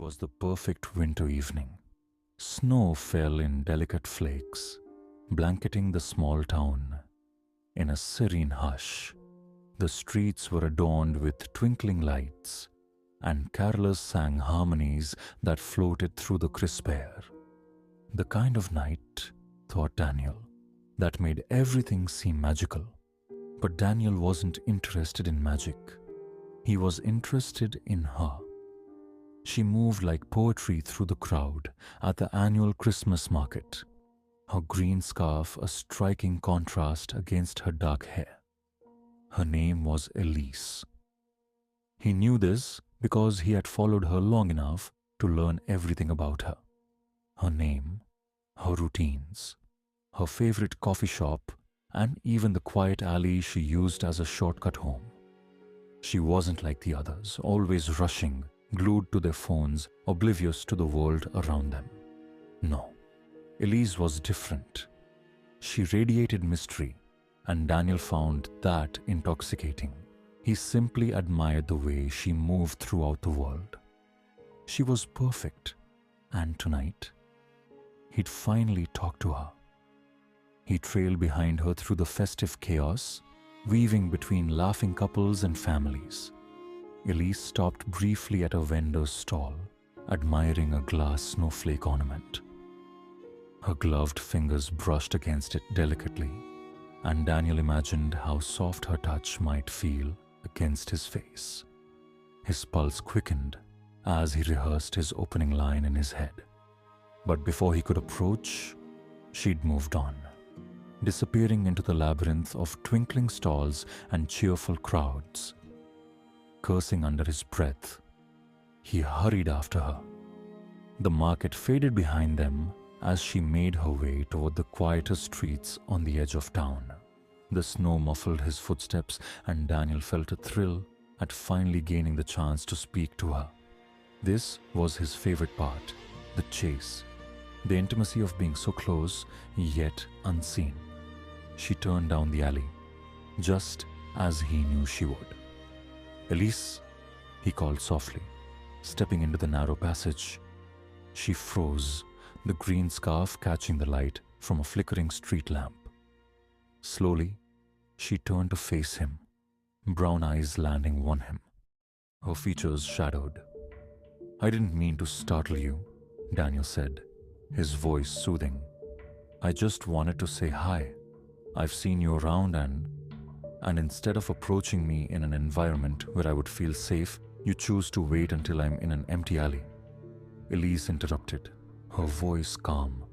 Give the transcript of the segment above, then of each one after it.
was the perfect winter evening. Snow fell in delicate flakes, blanketing the small town. In a serene hush, the streets were adorned with twinkling lights, and carolers sang harmonies that floated through the crisp air. The kind of night, thought Daniel, that made everything seem magical. But Daniel wasn't interested in magic. He was interested in her. She moved like poetry through the crowd at the annual Christmas market, her green scarf a striking contrast against her dark hair. Her name was Elise. He knew this because he had followed her long enough to learn everything about her. Her name, her routines, her favorite coffee shop, and even the quiet alley she used as a shortcut home. She wasn't like the others, always rushing, glued to their phones, oblivious to the world around them. No, Elise was different. She radiated mystery, and Daniel found that intoxicating. He simply admired the way she moved throughout the world. She was perfect, and tonight, he'd finally talk to her. He trailed behind her through the festive chaos, weaving between laughing couples and families. Elise stopped briefly at a vendor's stall, admiring a glass snowflake ornament. Her gloved fingers brushed against it delicately, and Daniel imagined how soft her touch might feel against his face. His pulse quickened as he rehearsed his opening line in his head. But before he could approach, she'd moved on, disappearing into the labyrinth of twinkling stalls and cheerful crowds. Cursing under his breath, he hurried after her. The market faded behind them as she made her way toward the quieter streets on the edge of town. The snow muffled his footsteps, and Daniel felt a thrill at finally gaining the chance to speak to her. This was his favorite part, the chase, the intimacy of being so close yet unseen. She turned down the alley, just as he knew she would. "Elise," he called softly, stepping into the narrow passage. She froze, the green scarf catching the light from a flickering street lamp. Slowly, she turned to face him, brown eyes landing on him, her features shadowed. "I didn't mean to startle you," Daniel said, his voice soothing. "I just wanted to say hi. I've seen you around and instead of approaching me in an environment where I would feel safe, you choose to wait until I'm in an empty alley." Elise interrupted, her voice calm,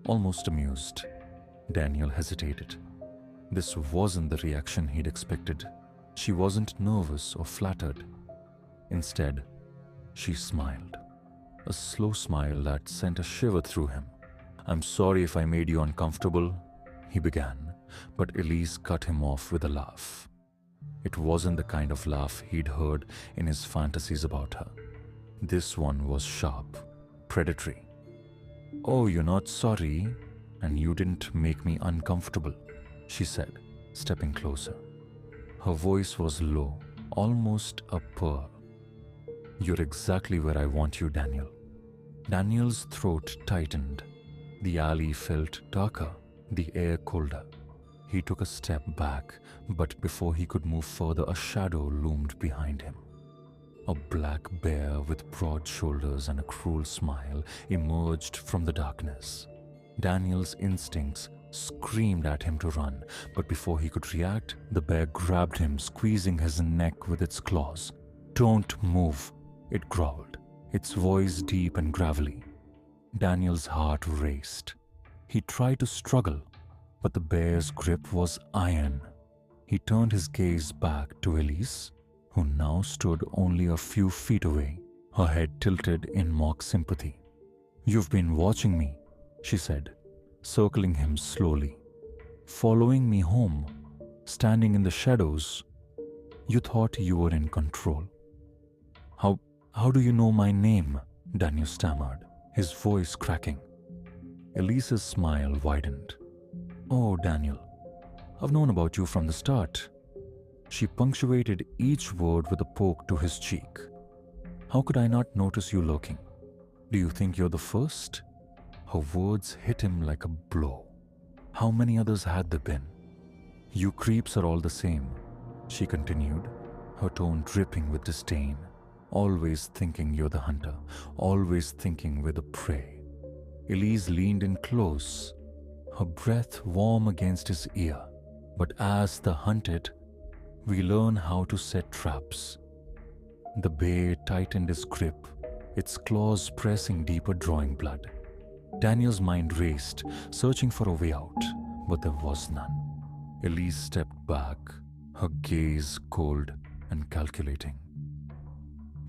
almost amused. Daniel hesitated. This wasn't the reaction he'd expected. She wasn't nervous or flattered. Instead, she smiled, a slow smile that sent a shiver through him. "I'm sorry if I made you uncomfortable," he began, but Elise cut him off with a laugh. It wasn't the kind of laugh he'd heard in his fantasies about her. This one was sharp, predatory. "Oh, you're not sorry, and you didn't make me uncomfortable," she said, stepping closer. Her voice was low, almost a purr. "You're exactly where I want you, Daniel." Daniel's throat tightened. The alley felt darker, the air colder. He took a step back, but before he could move further, a shadow loomed behind him. A black bear with broad shoulders and a cruel smile emerged from the darkness. Daniel's instincts screamed at him to run, but before he could react, the bear grabbed him, squeezing his neck with its claws. "Don't move," it growled, its voice deep and gravelly. Daniel's heart raced. He tried to struggle, but the bear's grip was iron. He turned his gaze back to Elise, who now stood only a few feet away, her head tilted in mock sympathy. "You've been watching me," she said, circling him slowly. "Following me home, standing in the shadows. You thought you were in control." How do you know my name?" Daniel stammered, his voice cracking. Elise's smile widened. "Oh, Daniel, I've known about you from the start." She punctuated each word with a poke to his cheek. "How could I not notice you lurking? Do you think you're the first? Her words hit him like a blow. How many others had there been? You creeps are all the same, she continued, her tone dripping with disdain. Always thinking you're the hunter, always thinking we're the prey. Elise leaned in close, her breath warm against his ear. But as the hunted, we learn how to set traps. The bear tightened his grip, its claws pressing deeper, drawing blood. Daniel's mind raced, searching for a way out, but there was none. Elise stepped back, her gaze cold and calculating.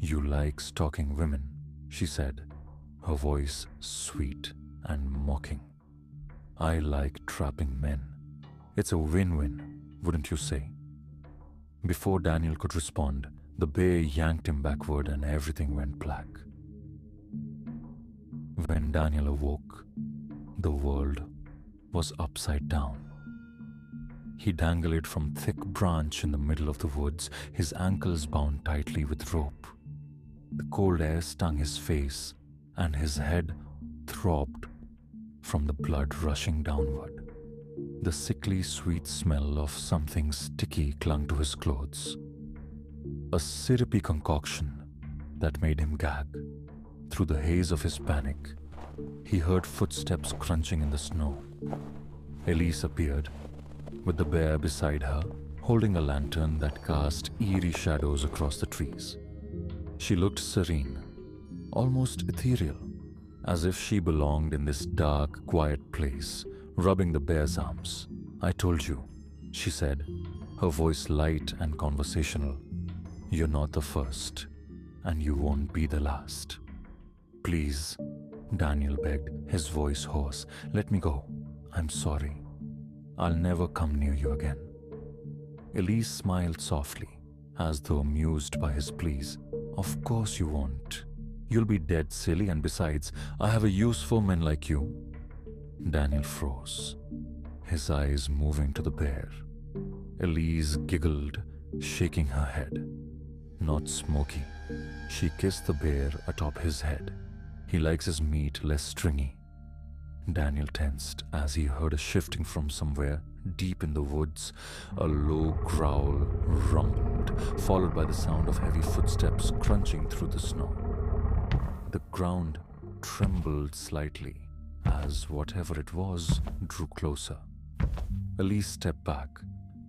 You like stalking women, she said, her voice sweet and mocking. I like trapping men. It's a win-win, wouldn't you say? Before Daniel could respond, the bear yanked him backward and everything went black. When Daniel awoke, the world was upside down. He dangled from thick branch in the middle of the woods, his ankles bound tightly with rope. The cold air stung his face, and his head throbbed from the blood rushing downward. The sickly sweet smell of something sticky clung to his clothes. A syrupy concoction that made him gag. Through the haze of his panic, he heard footsteps crunching in the snow. Elise appeared, with the bear beside her, holding a lantern that cast eerie shadows across the trees. She looked serene, almost ethereal, as if she belonged in this dark, quiet place, rubbing the bear's arms. I told you, she said, her voice light and conversational. You're not the first, and you won't be the last. Please, Daniel begged, his voice hoarse. Let me go. I'm sorry. I'll never come near you again. Elise smiled softly, as though amused by his pleas. Of course you won't. You'll be dead silly, and besides, I have a use for men like you. Daniel froze, his eyes moving to the bear. Elise giggled, shaking her head. Not Smoky. She kissed the bear atop his head. He likes his meat less stringy. Daniel tensed as he heard a shifting from somewhere deep in the woods. A low growl rumbled, followed by the sound of heavy footsteps crunching through the snow. The ground trembled slightly as whatever it was drew closer. Elise stepped back,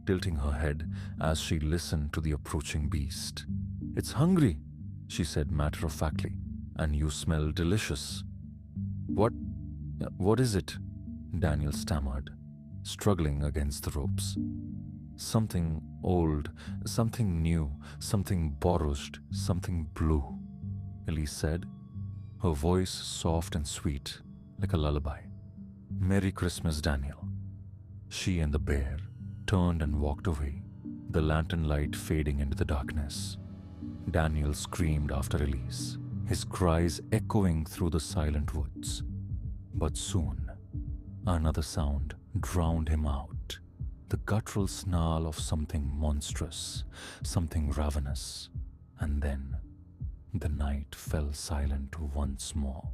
tilting her head as she listened to the approaching beast. It's hungry, she said matter-of-factly, and you smell delicious. What is it? Daniel stammered, struggling against the ropes. Something old, something new, something borrowed, something blue, Elise said, her voice soft and sweet, like a lullaby. Merry Christmas, Daniel. She and the bear turned and walked away, the lantern light fading into the darkness. Daniel screamed after Elise, his cries echoing through the silent woods. But soon, another sound drowned him out, the guttural snarl of something monstrous, something ravenous, and then the night fell silent once more.